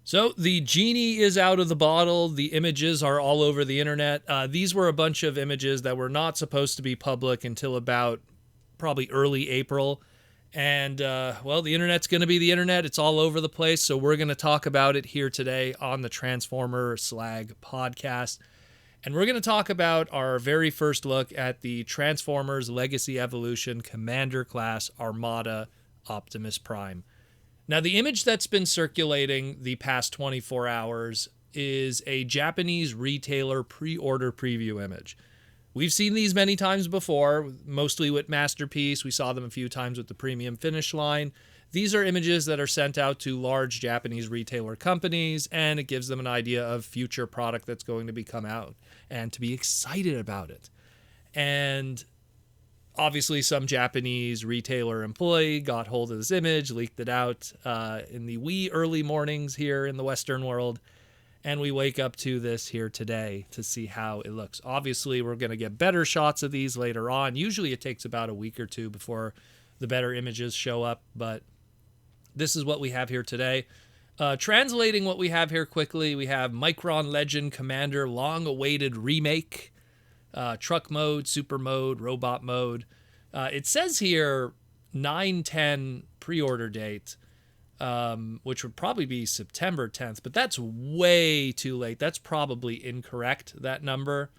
So the genie is out of the bottle. The images are all over the internet. These were a bunch of images that were not supposed to be public until about probably early April. And, well, the internet's going to be the internet. It's all over the place. So we're going to talk about it here today on the Transformer Slag podcast. And we're going to talk about our very first look at the Transformers Legacy Evolution Commander Class Armada Optimus Prime. Now, the image that's been circulating the past 24 hours is a Japanese retailer pre-order preview image. We've seen these many times before, mostly with Masterpiece. We saw them a few times with the Premium Finish line. These are images that are sent out to large Japanese retailer companies, and it gives them an idea of future product that's going to be come out and to be excited about it. And obviously, some Japanese retailer employee got hold of this image, leaked it out in the wee early mornings here in the Western world, and we wake up to this here today to see how it looks. Obviously, we're going to get better shots of these later on. Usually, it takes about a week or two before the better images show up, but this is what we have here today. Translating what we have here quickly, we have Micron Legend Commander long-awaited remake. Truck mode, super mode, robot mode. It says here 9/10 pre-order date, which would probably be September 10th, but that's way too late. That's probably incorrect, that number.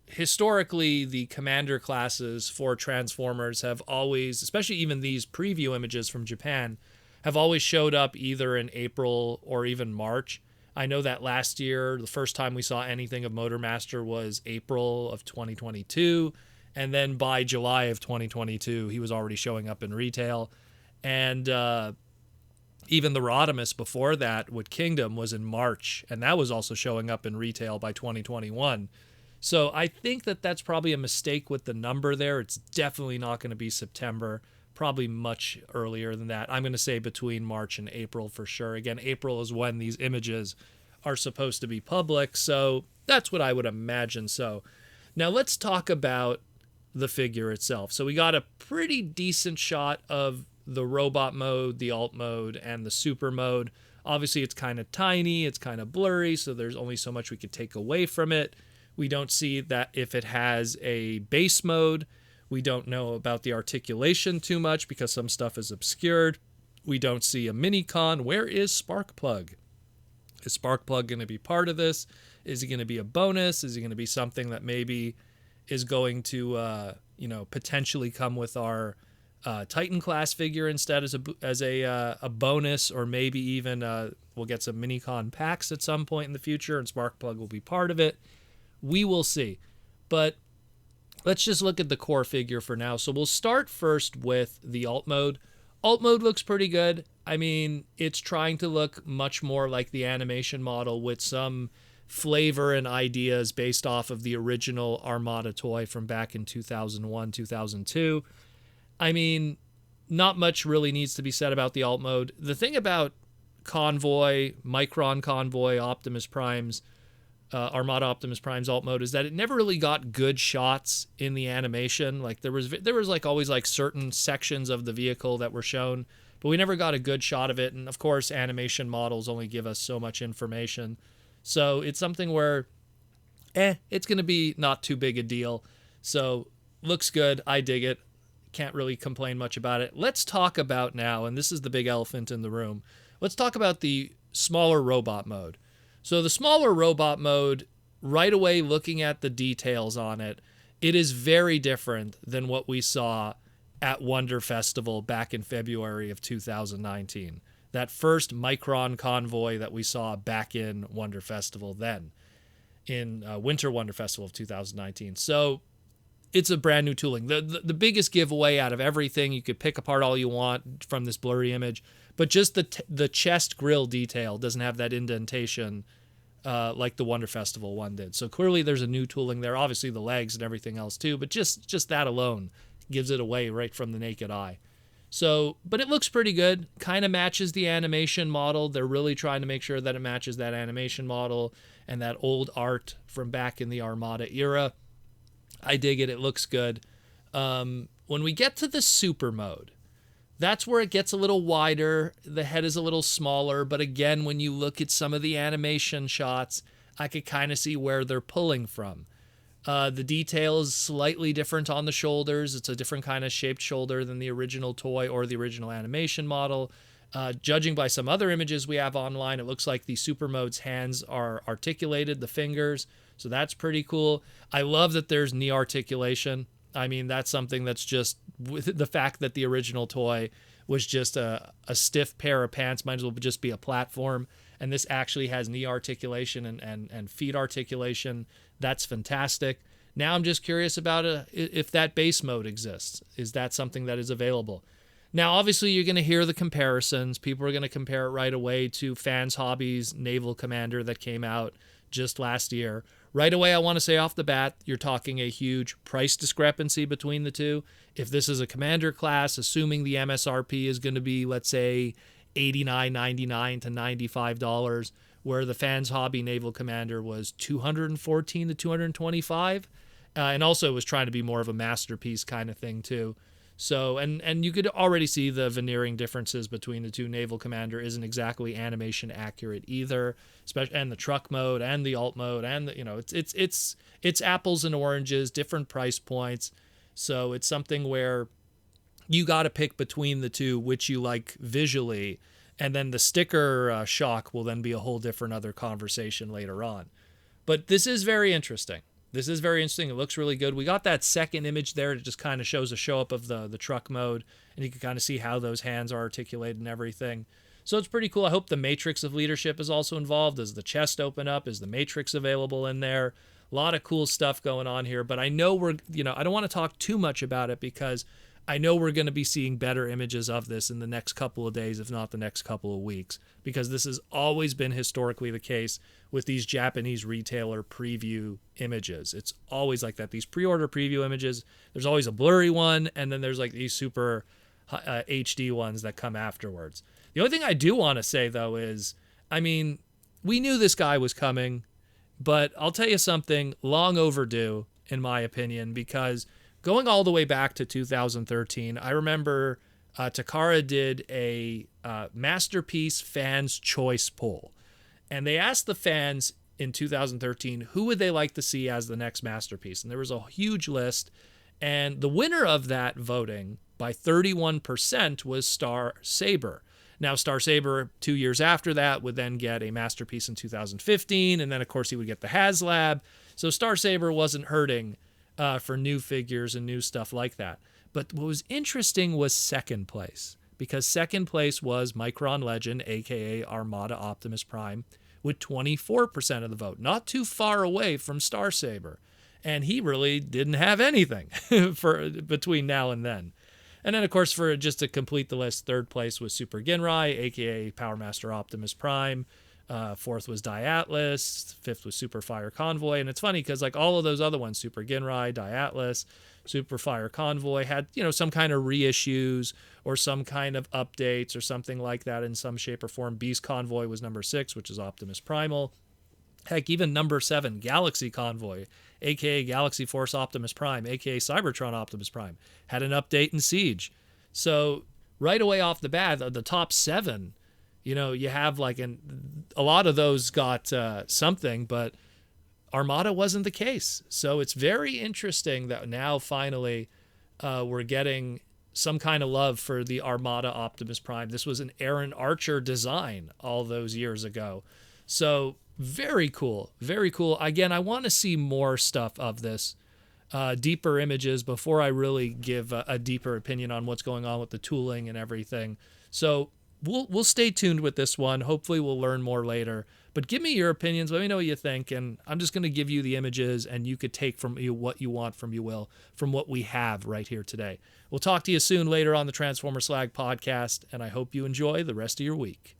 Historically, the commander classes for Transformers have always, especially even these preview images from Japan, have always showed up either in April or even March. I know that last year, the first time we saw anything of Motormaster was April of 2022. And then by July of 2022, he was already showing up in retail. And even the Rodimus before that with Kingdom was in March. And that was also showing up in retail by 2021. So I think that that's probably a mistake with the number there. It's definitely not going to be September. Probably much earlier than that. I'm going to say between March and April for sure. Again, April is when these images are supposed to be public, so that's what I would imagine. So now let's talk about the figure itself. So we got a pretty decent shot of the robot mode, the alt mode, and the super mode. Obviously, it's kind of tiny, it's kind of blurry, so there's only so much we could take away from it. We don't see that if it has a base mode. We don't know about the articulation too much because some stuff is obscured. We don't see a mini-con. Where is Sparkplug? Is Sparkplug going to be part of this? Is he going to be a bonus? Is he going to be something that maybe is going to, potentially come with our Titan class figure instead as a bonus, or maybe even we'll get some mini-con packs at some point in the future and Sparkplug will be part of it. We will see. But let's just look at the core figure for now. So we'll start first with the alt mode. Alt mode looks pretty good. I mean, it's trying to look much more like the animation model with some flavor and ideas based off of the original Armada toy from back in 2001, 2002. I mean, not much really needs to be said about the alt mode. The thing about Convoy, Micron Convoy, Optimus Prime's Armada Optimus Prime's alt mode is that it never really got good shots in the animation. Like there was like always like certain sections of the vehicle that were shown, but we never got a good shot of it. And of course, animation models only give us so much information. So it's something where, it's going to be not too big a deal. So looks good. I dig it. Can't really complain much about it. Let's talk about now, and this is the big elephant in the room. Let's talk about the smaller robot mode. So the smaller robot mode, right away looking at the details on it, it is very different than what we saw at Wonder Festival back in February of 2019. That first Micron Convoy that we saw back in Wonder Festival then, in Winter Wonder Festival of 2019. So it's a brand new tooling. The biggest giveaway out of everything, you could pick apart all you want from this blurry image, but just the chest grill detail doesn't have that indentation like the Wonder Festival one did. So clearly there's a new tooling there. Obviously the legs and everything else too, but just that alone gives it away right from the naked eye. So, but it looks pretty good. Kind of matches the animation model. They're really trying to make sure that it matches that animation model and that old art from back in the Armada era. I dig it. It looks good. When we get to the super mode, That's where it gets a little wider. The head is a little smaller, but again, when you look at some of the animation shots, I could kind of see where they're pulling from. The detail is slightly different on the shoulders. It's a different kind of shaped shoulder than the original toy or the original animation model. Judging by some other images we have online, it looks like the Super Mode's hands are articulated, the fingers. So that's pretty cool. I love that there's knee articulation. I mean, that's something that's just, with the fact that the original toy was just a stiff pair of pants, might as well just be a platform. And this actually has knee articulation and feet articulation. That's fantastic. Now I'm just curious about if that base mode exists. Is that something that is available? Now, obviously, you're going to hear the comparisons. People are going to compare it right away to Fans Hobby's Naval Commander that came out just last year. Right away, I want to say off the bat, you're talking a huge price discrepancy between the two. If this is a Commander class, assuming the MSRP is going to be, let's say, $89, $99 to $95, where the Fans Hobby Naval Commander was $214 to $225, and also it was trying to be more of a masterpiece kind of thing too. So, and you could already see the veneering differences between the two. Naval Commander isn't exactly animation accurate either, especially, and the truck mode and the alt mode, and the, it's apples and oranges, different price points. So it's something where you got to pick between the two which you like visually, and then the sticker shock will then be a whole different other conversation later on. But this is very interesting. This is very interesting. It looks really good. We got that second image there. It just kind of shows a show up of the truck mode, and you can kind of see how those hands are articulated and everything. So it's pretty cool. I hope the matrix of leadership is also involved. Does the chest open up? Is the matrix available in there? A lot of cool stuff going on here, but I know I don't want to talk too much about it because I know we're going to be seeing better images of this in the next couple of days, if not the next couple of weeks, because this has always been historically the case with these Japanese retailer preview images. It's always like that. These pre-order preview images, there's always a blurry one, and then there's like these super HD ones that come afterwards. The only thing I do want to say, though, is, I mean, we knew this guy was coming, but I'll tell you something, long overdue, in my opinion, because going all the way back to 2013, I remember Takara did a Masterpiece Fans Choice poll. And they asked the fans in 2013, who would they like to see as the next Masterpiece? And there was a huge list. And the winner of that voting by 31% was Star Saber. Now, Star Saber, 2 years after that, would then get a Masterpiece in 2015. And then, of course, he would get the HasLab. So Star Saber wasn't hurting for new figures and new stuff like that. But what was interesting was second place, because second place was Micron Legend, aka Armada Optimus Prime, with 24% of the vote, not too far away from Star Saber. And he really didn't have anything for between now and then. And then, of course, for just to complete the list, third place was Super Ginrai, aka Power Master Optimus Prime. Fourth was Diatlas. Fifth was Super Fire Convoy. And it's funny because like all of those other ones, Super Ginrai, Diatlas, Super Fire Convoy, had some kind of reissues or some kind of updates or something like that in some shape or form. Beast Convoy was number 6, which is Optimus Primal. Heck, even number 7, Galaxy Convoy, aka Galaxy Force Optimus Prime, aka Cybertron Optimus Prime, had an update in Siege. So right away off the bat, the top 7, you have like a lot of those got something, but Armada wasn't the case. So it's very interesting that now finally we're getting some kind of love for the Armada Optimus Prime. This was an Aaron Archer design all those years ago. So very cool. Very cool. Again, I want to see more stuff of this, deeper images before I really give a deeper opinion on what's going on with the tooling and everything. So we'll stay tuned with this one. Hopefully we'll learn more later. But give me your opinions. Let me know what you think. And I'm just going to give you the images, and you could take from what you want from what we have right here today. We'll talk to you soon later on the Transformer Slag podcast, and I hope you enjoy the rest of your week.